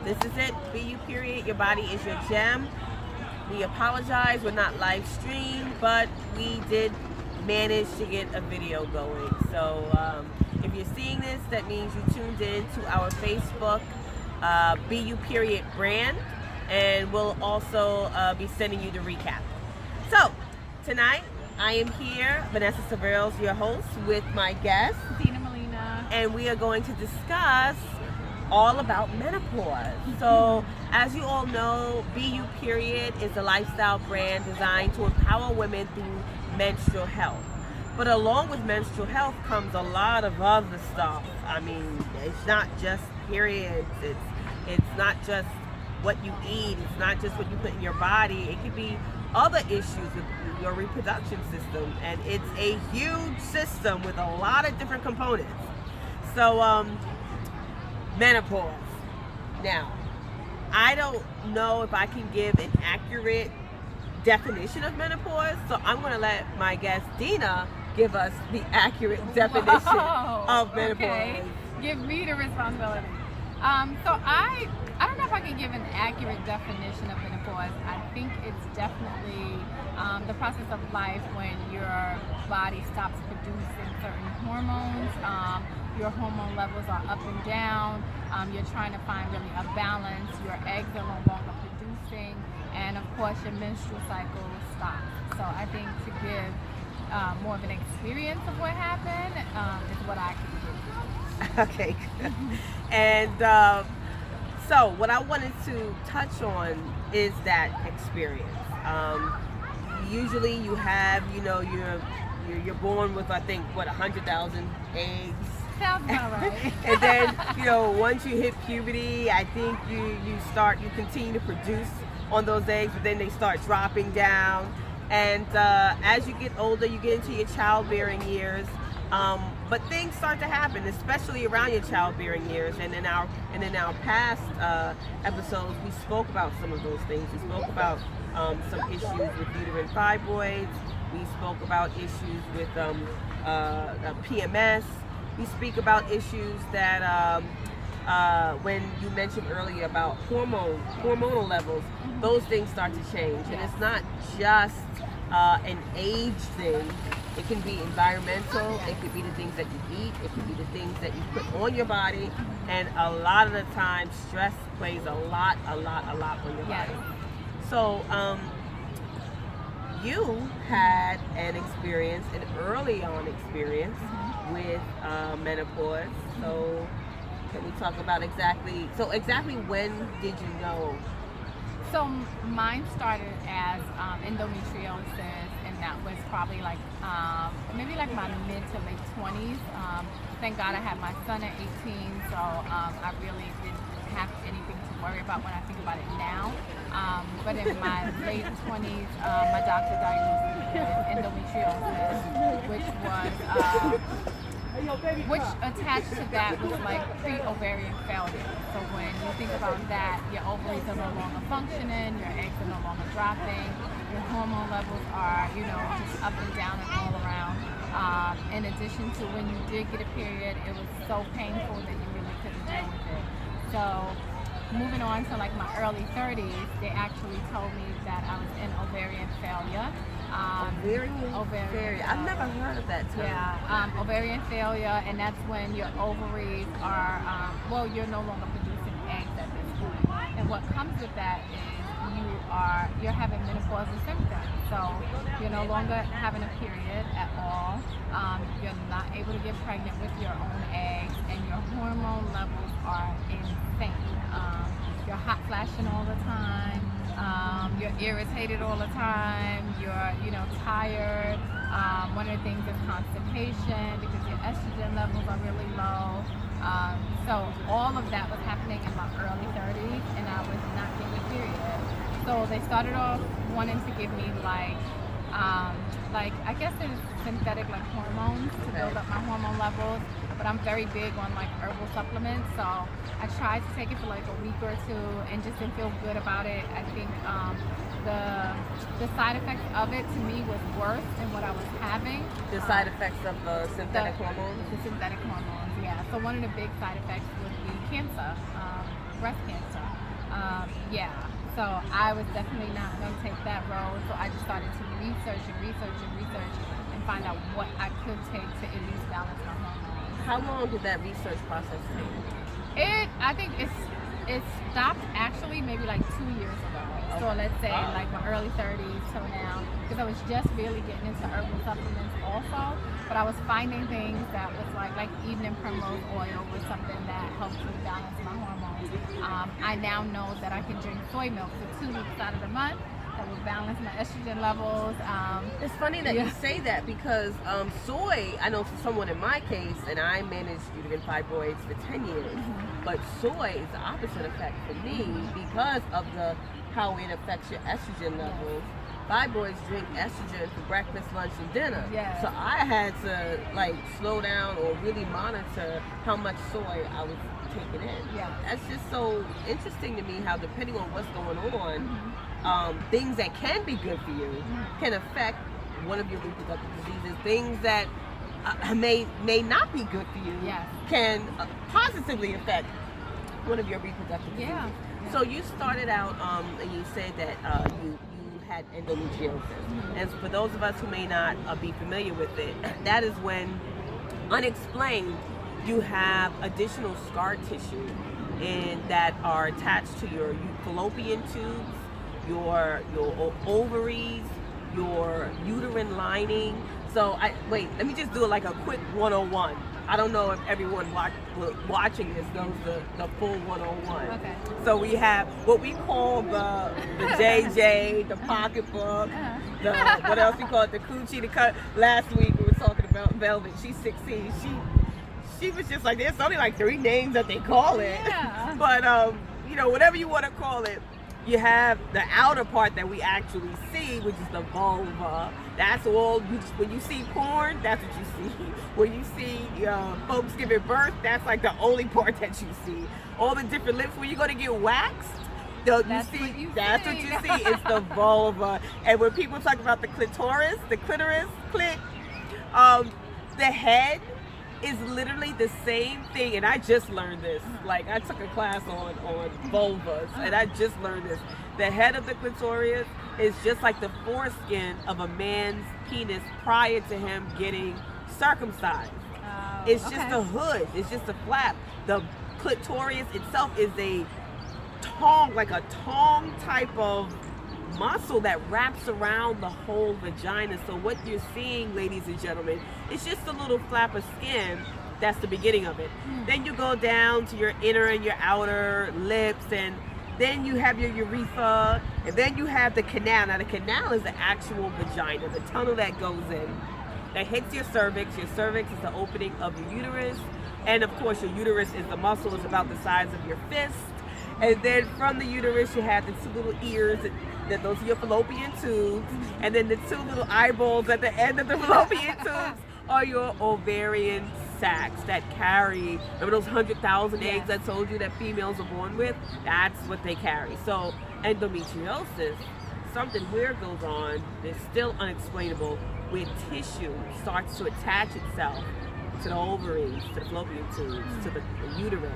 This is it. BUPeriod. Your body is your gem. We apologize. We're not live streamed, but we did manage to get a video going. So if you're seeing this, that means you tuned in to our Facebook BUPeriod brand, and we'll also be sending you the recap. So tonight I am here, Vanessa Severos, your host, with my guest Dina, Molina, and we are going to discuss all about menopause. So as you all know, BUPeriod is a lifestyle brand designed to empower women through menstrual health. But along with menstrual health comes a lot of other stuff. I mean, it's not just periods, it's not just what you eat, it's not just what you put in your body. It could be other issues with your reproduction system, and it's a huge system with a lot of different components. So menopause. Now, I don't know if I can give an accurate definition of menopause, so I'm going to let my guest Dina give us the accurate definition of menopause. Okay. Give me the responsibility. So I don't know if I can give an accurate definition of menopause. I think it's definitely the process of life when your body stops producing certain hormones. Your hormone levels are up and down. You're trying to find really a balance. Your eggs are no longer producing, and of course your menstrual cycle stops. So I think to give more of an experience of what happened is what I can do. Okay. And so what I wanted to touch on is that experience. Usually you have, you're born with, I think, 100,000 eggs. Sounds about right. And then, once you hit puberty, I think you continue to produce on those eggs, but then they start dropping down. And as you get older, you get into your childbearing years. But things start to happen, especially around your childbearing years. And in our past episodes, we spoke about some of those things. We spoke about some issues with uterine fibroids. We spoke about issues with PMS. We speak about issues that when you mentioned earlier about hormonal levels, those things start to change. And it's not just an age thing. It can be environmental. It could be the things that you eat. It could be the things that you put on your body. And a lot of the time, stress plays a lot on your body. So you had an early on experience with menopause. So can we talk about exactly when did you know? So mine started as endometriosis, and that was probably maybe my mid to late 20s. Thank God I had my son at 18, so I really didn't have anything to worry about when I think about it now. But in my late 20s, my doctor diagnosed me with endometriosis, which attached to that was pre-ovarian failure. So when you think about that, your ovaries are no longer functioning, your eggs are no longer dropping, your hormone levels are, just up and down and all around. In addition to when you did get a period, it was so painful that you really couldn't deal with it. So moving on to my early 30s, they actually told me that I was in ovarian failure. Ovarian failure. I've never heard of that term. Yeah, ovarian failure, and that's when your ovaries are, you're no longer producing eggs at this point. And what comes with that is you're having menopausal symptoms. So you're no longer having a period at all. You're not able to get pregnant with your own eggs, and your hormone levels are insane. You're hot flashing all the time. You're irritated all the time. You're, tired. One of the things is constipation because your estrogen levels are really low. So all of that was happening in my early 30s, and I was not getting a period. So they started off wanting to give me I guess there's synthetic hormones to build up my hormone levels. But I'm very big on herbal supplements, so I tried to take it for a week or two and just didn't feel good about it. I think the side effects of it to me was worse than what I was having. The side effects of the synthetic hormones? The synthetic hormones, yeah. So one of the big side effects would be cancer, breast cancer. Yeah. So I was definitely not going to take that road. So I just started to research and find out what I could take to at least balance my hormones. How long did that research process take? I think it stopped actually maybe like 2 years ago. So let's say like my early 30s till now, because I was just really getting into herbal supplements also. But I was finding things that was like evening primrose oil was something that helped me balance my hormones. I now know that I can drink soy milk for 2 weeks out of the month. That will balance my estrogen levels. It's funny that you say that because soy, I know for someone in my case, and I managed uterine fibroids for 10 years, but soy is the opposite effect for me because of how it affects your estrogen levels. Fibroids drink estrogen for breakfast, lunch, and dinner. Yes. So I had to like slow down or really monitor how much soy I was taking in. Yeah. That's just so interesting to me how depending on what's going on, things that can be good for you can affect one of your reproductive diseases. Things that may not be good for you can positively affect one of your reproductive diseases. Yeah. So you started out and you said that you had endometriosis. And for those of us who may not be familiar with it, that is when, unexplained, you have additional scar tissue that are attached to your fallopian tubes, your ovaries, your uterine lining. So let me just do like a quick 101. I don't know if everyone watching this knows the full 101. Okay. So we have what we call the JJ, the pocketbook, what else we call it, the coochie, the cut. Last week we were talking about Velvet. She's 16. She was just like, there's only like 3 names that they call it. Yeah. But whatever you want to call it. You have the outer part that we actually see, which is the vulva. That's all. When you see porn, that's what you see. When you see folks giving birth, that's like the only part that you see. All the different lips. When you go to get waxed, that's what you see. It's the vulva. And when people talk about the clitoris, clit, the head is literally the same thing, and I just learned this. Like, I took a class on vulvas, and I just learned this. The head of the clitoris is just like the foreskin of a man's penis prior to him getting circumcised. It's just a hood. It's just a flap. The clitoris itself is a tongue, like a tongue type of muscle that wraps around the whole vagina. So what you're seeing, ladies and gentlemen, it's just a little flap of skin. That's the beginning of it. Then you go down to your inner and your outer lips, and then you have your urethra, and then you have the canal. Now the canal is the actual vagina, the tunnel that goes in, that hits your cervix. Your cervix is the opening of your uterus, and of course your uterus is the muscle. It's about the size of your fist. And then from the uterus, you have the 2 little ears, that those are your fallopian tubes. And then the 2 little eyeballs at the end of the fallopian tubes are your ovarian sacs that carry, remember those 100,000 eggs I told you that females are born with? That's what they carry. So endometriosis, something weird goes on, it's still unexplainable, where tissue starts to attach itself to the ovaries, to the fallopian tubes, to the uterus,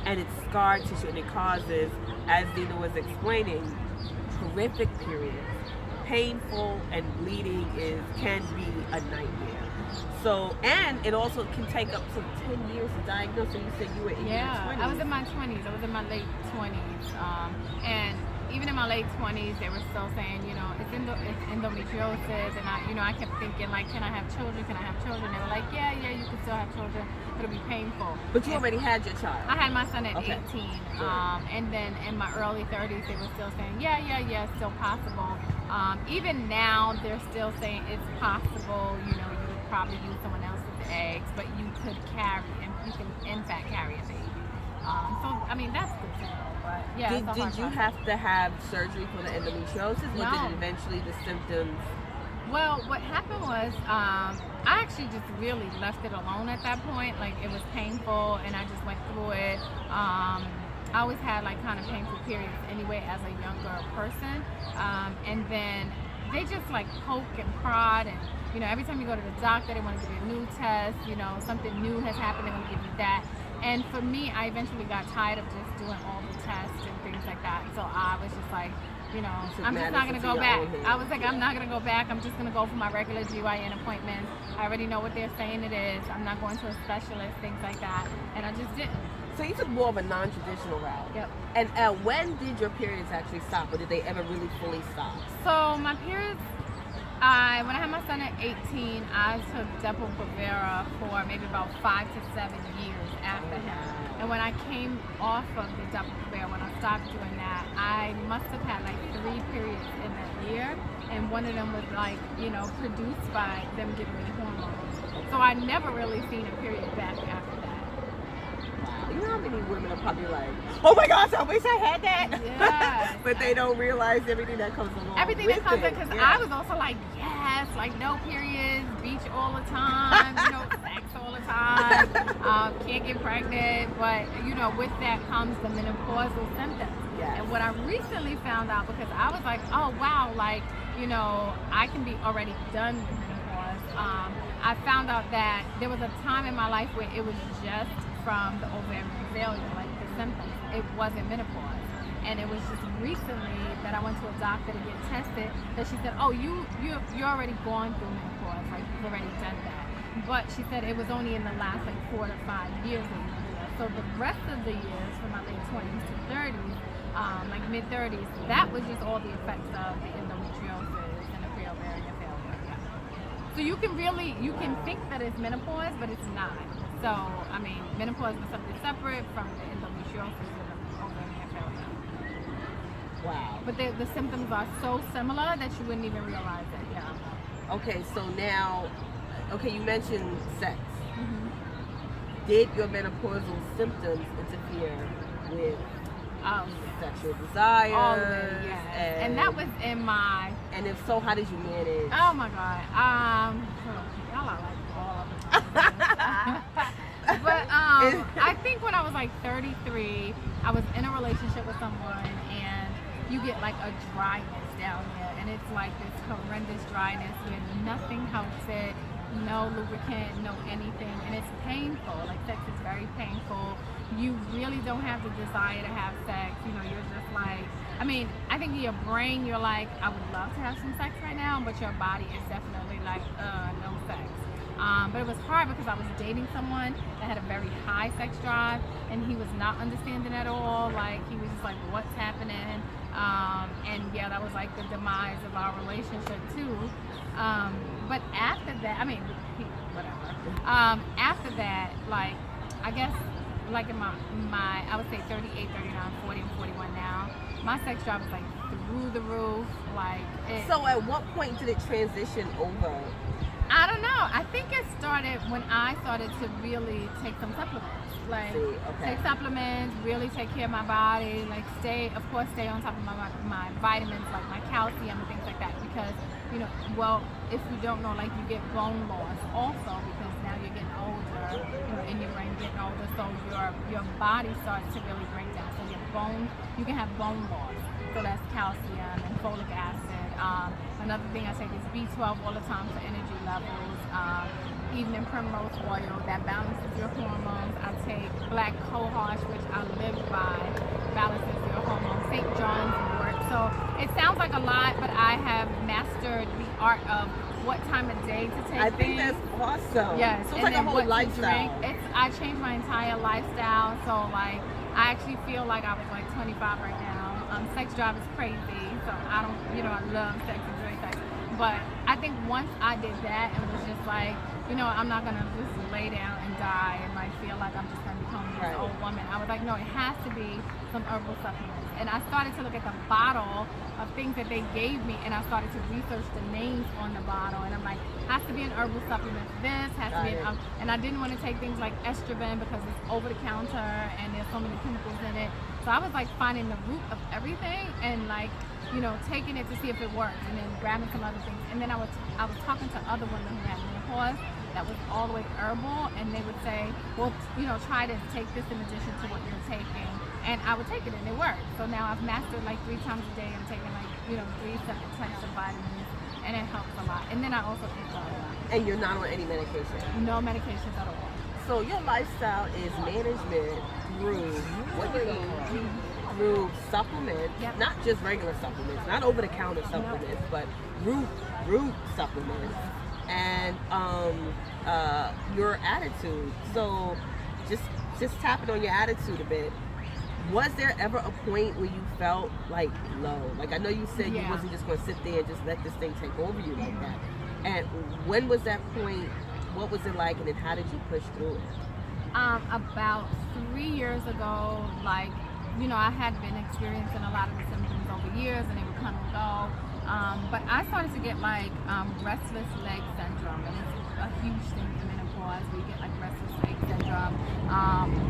and it's scar tissue, and it causes, as Dina was explaining, horrific periods. Painful and bleeding can be a nightmare. So, and it also can take up to 10 years to diagnose. So you said you were in your 20s. I was in my 20s. I was in my late 20s. And even in my late 20s, they were still saying, it's endometriosis. And I kept thinking, like, can I have children? Can I have children? They were like, yeah, you can still have children. It'll be painful. But you already had your child. I had my son at 18. And then in my early 30s, they were still saying, yeah, it's still possible. Even now, they're still saying it's possible. You would probably use someone else's eggs, but you could carry, and you can in fact carry a baby. So I mean that's good to know. But yeah, did you have to have surgery for the endometriosis, or did it eventually the symptoms? Well, what happened was I actually just really left it alone at that point. Like, it was painful, and I just went through it. I always had like kind of painful periods anyway as a younger person, and then they just like poke and prod, and every time you go to the doctor, they want to give you a new test. Something new has happened, they want to give you that. And for me, I eventually got tired of just doing all the tests and things like that. So I was just like, you know, I'm just not going to go back. I was like, I'm not going to go back. I'm just going to go for my regular GYN appointments. I already know what they're saying it is. I'm not going to a specialist, things like that. And I just didn't. So you took more of a non-traditional route. Yep. And when did your periods actually stop, or did they ever really fully stop? So my periods, when I had my son at 18, I took Depo-Provera for maybe about 5 to 7 years after him. And when I came off of the Depo-Provera, when I stopped doing that, I must have had like 3 periods in that year, and one of them was like, you know, produced by them giving me hormones. So I never really seen a period back after that. You know how many women are probably like, oh my gosh, I wish I had that. Yes. But they don't realize everything that comes along. Everything with that comes in, it. because I was also like, yes, like no periods, beach all the time, you know, sex all the time, can't get pregnant. But, you know, with that comes the menopausal symptoms. Yes. And what I recently found out, because I was like, oh wow, like, you know, I can be already done with menopause. I found out that there was a time in my life where it was just from the ovarian failure, like the symptoms. It wasn't menopause. And it was just recently that I went to a doctor to get tested that she said, oh, you're already gone through menopause, like you've already done that. But she said it was only in the last like 4 to 5 years that you did that. So the rest of the years from my late 20s to 30s, like mid 30s, that was just all the effects of the endometriosis and the pre-ovarian failure. Yeah. So you can think that it's menopause, but it's not. So, I mean, menopause was something separate from the endometriosis and the ovarian failure. Wow. But the symptoms are so similar that you wouldn't even realize it. Yeah. Okay, so now, you mentioned sex. Mm-hmm. Did your menopausal symptoms interfere with sexual desire? All of it, yes. And that was in my... And if so, how did you manage? Oh my God. Y'all are like all of it. But I think when I was like 33, I was in a relationship with someone, and you get like a dryness down here, and it's like this horrendous dryness where nothing helps it, no lubricant, no anything, and it's painful. Like sex is very painful. You really don't have the desire to have sex. You know, you're just like, I mean, I think in your brain you're like, I would love to have some sex right now, but your body is definitely like, no sex. But it was hard because I was dating someone that had a very high sex drive, and he was not understanding at all. Like, he was just like, what's happening? And yeah, that was like the demise of our relationship too. But after that, I mean, whatever. After that, like, I guess, like in my I would say 38, 39, 40, and 41 now, my sex drive was like through the roof. Like, So at what point did it transition over? I don't know. I think it started when I started to really take some supplements. Like, take supplements, really take care of my body, like stay on top of my vitamins, like my calcium and things like that. Because, you know, well, if you don't know, like you get bone loss also because now you're getting older, you know, and your brain getting older, so your body starts to really break down. So you can have bone loss. So that's calcium and folic acid. Another thing I take is B12 all the time for energy levels. Evening primrose oil that balances your hormones. I take black cohosh, which I live by, balances your hormones. St. John's wort. So it sounds like a lot, but I have mastered the art of what time of day to take I think things. that's awesome. Yes, So it's and like a then whole what lifestyle. to drink. I changed my entire lifestyle. So like, I actually feel like I was like 25 right now. Sex drive is crazy, so I don't, you know, I love sex and enjoy sex. But I think once I did that, it was just like, you know, I'm not gonna just lay down and die and like feel like I'm just gonna become this old woman. I was like, no, it has to be some herbal supplements. And I started to look at the bottle of things that they gave me, and I started to research the names on the bottle, and I'm like, has to be an herbal supplement. This has to be and I didn't want to take things like estrogen because it's over the counter and there's so many chemicals in it. So I was like finding the root of everything and like, you know, taking it to see if it worked, and then grabbing some other things. And then I was talking to other women who had menopause that was all the way herbal, and they would say, well, you know, try to take this in addition to what you're taking. And I would take it, and it worked. So now I've mastered like 3 times a day. I'm taking like, you know, 3 separate types of vitamins, and it helps a lot. And then I also eat a lot. And you're not on any medication? No medications at all. So your lifestyle is management through what you eat, through supplements, Yep. not just regular supplements, not over-the-counter supplements, but root supplements, and your attitude. So just tapping on your attitude a bit. Was there ever a point where you felt like low? Like, I know you said you Yeah. wasn't just going to sit there and just let this thing take over you like that. And when was that point? What was it like? And then how did you push through it? About 3 years ago, like, I had been experiencing a lot of the symptoms over years, and they would come and go. But I started to get like restless leg syndrome, and it's a huge thing in menopause. We get like restless leg syndrome,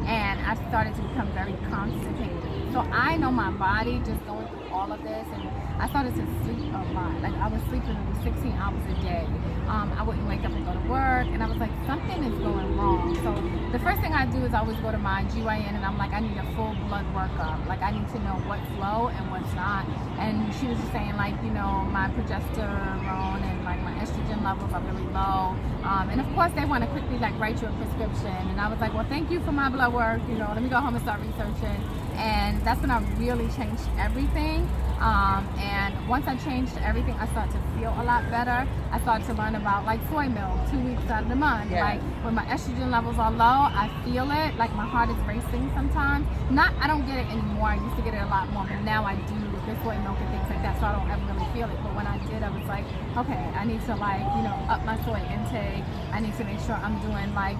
and I started to become very constipated. So I know my body just going through all of this, and I started to sleep a lot. Like, I was sleeping 16 hours a day. I wouldn't wake up and go to work, and I was like, something is going wrong. So the first thing I do is I always go to my GYN, and I'm like, I need a full blood workup. Like, I need to know what's low and what's not. And she was just saying, like, my progesterone and like my estrogen levels are really low. And of course they want to quickly like write you a prescription. And I was like, well, thank you for my blood work. Let me go home and start researching. And that's when I really changed everything. And once I changed everything, I started to feel a lot better. I started to learn about like soy milk 2 weeks out of the month. Yeah. Like, when my estrogen levels are low, I feel it. Like, my heart is racing sometimes. I don't get it anymore. I used to get it a lot more, but now I do with the soy milk and things like that, so I don't ever really feel it. But when I did, I was like, okay, I need to like, up my soy intake. I need to make sure I'm doing like,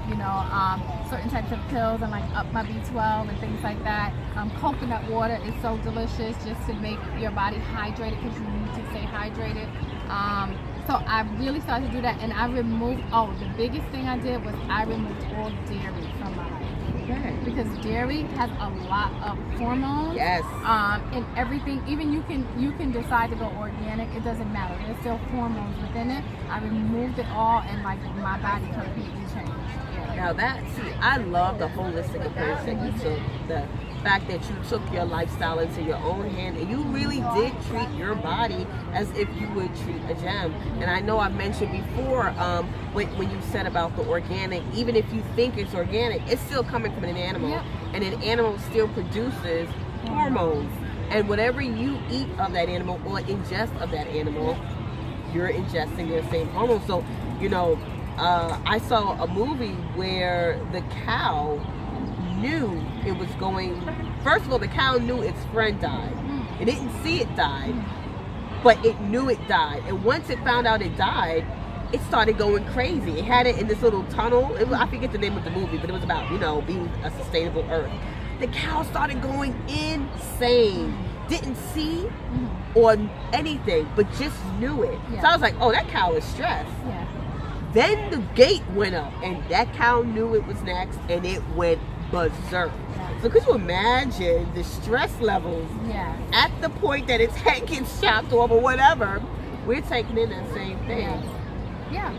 certain types of pills, and like up my B12 and things like that. Coconut water is so delicious, just to make your body hydrated, because you need to stay hydrated. So I really started to do that, and I removed, the biggest thing I did was I removed all dairy from my life. Okay. Because dairy has a lot of hormones. Yes. And everything. Even you can decide to go organic. It doesn't matter. There's still hormones within it. I removed it all, and like my body completely changed. Yeah. Now I love the holistic approach that you took. The fact that you took your lifestyle into your own hand, and you really did treat your body as if you would treat a gem. And I know I mentioned before, when you said about the organic, even if you think it's organic, it's still coming from an animal. Yep. And an animal still produces hormones. And whatever you eat of that animal or ingest of that animal, you're ingesting the same hormones. So, I saw a movie where the cow knew it was going. First of all, the cow knew its friend died. It didn't see it die, but it knew it died. And once it found out it died, it started going crazy. It had it in this little tunnel. I forget the name of the movie, but it was about, being a sustainable earth. The cow started going insane. Didn't see or anything, but just knew it. Yeah. So I was like, oh, that cow is stressed. Yeah. Then the gate went up, and that cow knew it was next, and it went berserk. Yeah. So could you imagine the stress levels Yeah. at the point that its head gets chopped off or whatever? We're taking in that same thing. Yeah.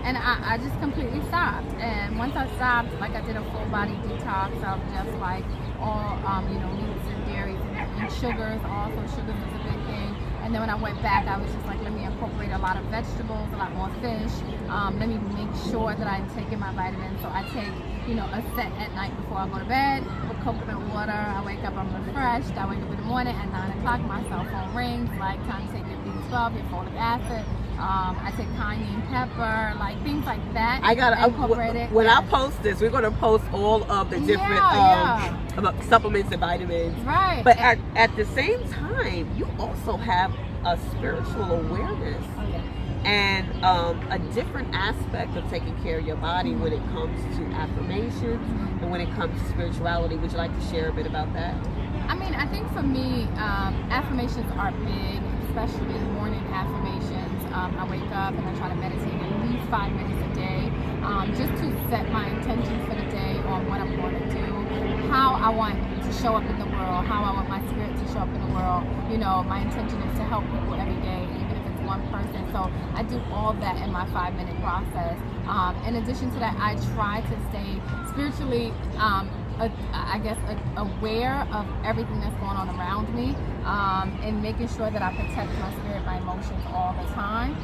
And I just completely stopped. And once I stopped, like, I did a full body detox of just like all meats and dairies and sugars. Also, sugars is a big thing. And then when I went back, I was just like, let me incorporate a lot of vegetables, a lot more fish. Let me make sure that I'm taking my vitamins. So I take, a set at night before I go to bed with coconut water. I wake up, I'm refreshed. I wake up in the morning at 9 o'clock, my cell phone rings, like, time to take your B12, your folic acid. I take cayenne pepper, like things like that. I gotta incorporate it. When I post this, we're gonna post all of the different about supplements and vitamins. Right. But at the same time, you also have a spiritual awareness and a different aspect of taking care of your body when it comes to affirmations and when it comes to spirituality. Would you like to share a bit about that? I mean, I think for me, affirmations are big, especially morning affirmations. I wake up and I try to meditate at least 5 minutes a day, just to set my intentions for the day on what I'm going to do, how I want to show up in the world, how I want my spirit to show up in the world. My intention is to help people every day, even if it's one person. So I do all that in my 5-minute process. In addition to that, I try to stay spiritually aware of everything that's going on around me, and making sure that I protect my spirit, my emotions all the time,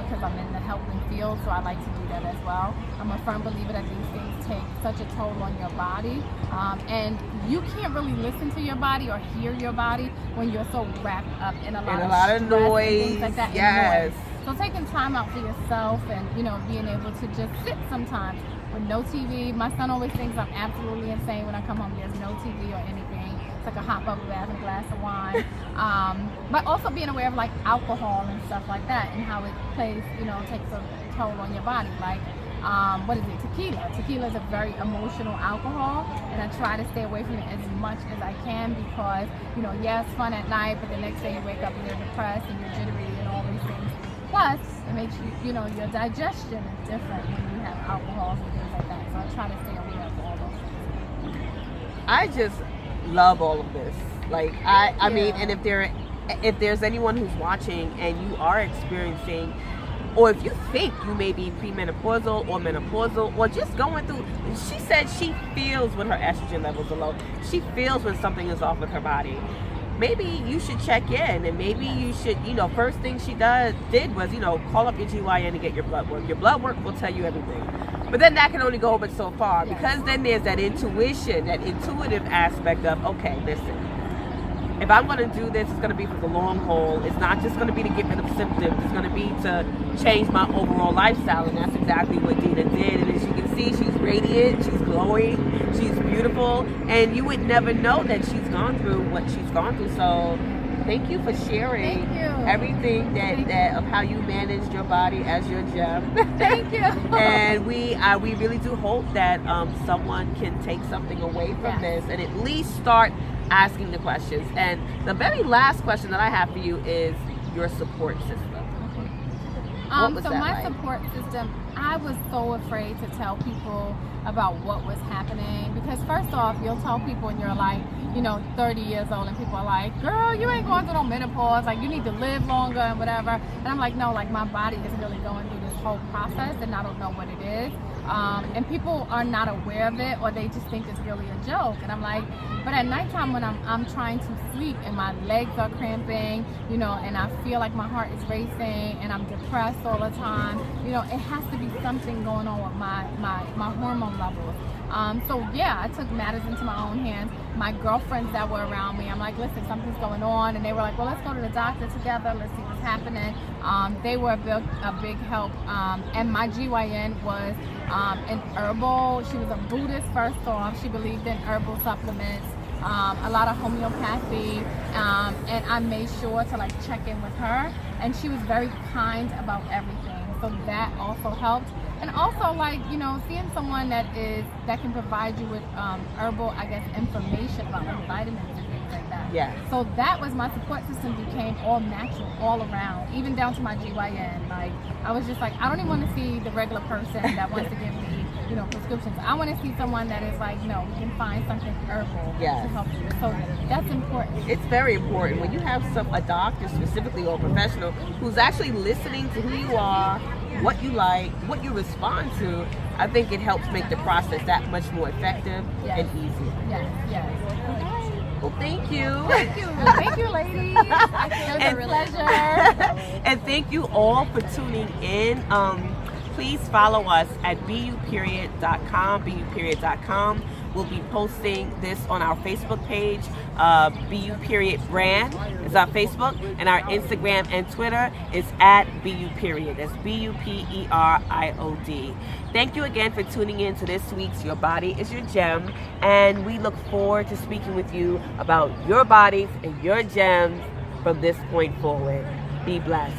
because I'm in the helping field, so I like to do that as well. I'm a firm believer that these things take such a toll on your body, and you can't really listen to your body or hear your body when you're so wrapped up in a lot of noise, and things like that. yes. So taking time out for yourself and, being able to just sit sometimes with no TV. My son always thinks I'm absolutely insane when I come home. There's no TV or anything. It's like a hot bubble bath and a glass of wine. But also being aware of like alcohol and stuff like that and how it plays, takes a toll on your body. Like, what is it? Tequila. Tequila is a very emotional alcohol, and I try to stay away from it as much as I can because, it's fun at night, but the next day you wake up and you're depressed and you're jittery and all these things. Plus, it makes you, your digestion is different when you have alcohols and things like that. So I try to stay aware of all those things. I just love all of this. Like, I mean, and if there's anyone who's watching and you are experiencing, or if you think you may be premenopausal or menopausal or just going through, she said she feels when her estrogen levels are low. She feels when something is off with her body. Maybe you should check in, and maybe you should, first thing she did was, call up your GYN and get your blood work. Your blood work will tell you everything. But then that can only go but so far, because then there's that intuition, that intuitive aspect of, okay, listen, if I'm going to do this, it's going to be for the long haul. It's not just going to be to get rid of symptoms. It's going to be to change my overall lifestyle, and that's exactly what Dina did. And as you can see, she's radiant, she's glowing, she's beautiful, and you would never know that she's gone through what she's gone through. So thank you for sharing everything that of how you managed your body as your gem. Thank you. And we really do hope that someone can take something away from this and at least start asking the questions. And the very last question that I have for you is your support system. So my support system, I was so afraid to tell people about what was happening, because first off, you'll tell people and you're like, 30 years old, and people are like, girl, you ain't going through no menopause, like you need to live longer and whatever. And I'm like, no, like my body is really going through this whole process and I don't know what it is. And people are not aware of it, or they just think it's really a joke. And I'm like, but at nighttime when I'm trying to sleep and my legs are cramping, and I feel like my heart is racing and I'm depressed all the time, it has to be something going on with my hormone levels. So I took matters into my own hands. My girlfriends that were around me, I'm like, listen, something's going on, and they were like, well, let's go to the doctor together, let's see what's happening. They were a big help, and my GYN was an herbal. She was a Buddhist first off. She believed in herbal supplements, a lot of homeopathy, and I made sure to check in with her, and she was very kind about everything. So that also helped. And also, seeing someone that can provide you with herbal, information about vitamins and things like that. Yeah. So that was my support system, became all natural, all around, even down to my GYN. I was just like, I don't even want to see the regular person that wants to give me, prescriptions. I want to see someone that is like, no, we can find something herbal to help you. So that's important. It's very important when you have a doctor specifically or a professional who's actually listening to who you are, what you like, what you respond to. I think it helps make the process that much more effective and easier. Yes. Well, thank you. Thank you, ladies. It was a pleasure. And thank you all for tuning in. Please follow us at BUPeriod.com, BUPeriod.com. We'll be posting this on our Facebook page. BUPeriod brand is our Facebook, and our Instagram and Twitter is at BUPeriod. That's BUPeriod. Thank you again for tuning in to this week's Your Body is Your Gem, and we look forward to speaking with you about your bodies and your gems from this point forward. Be blessed.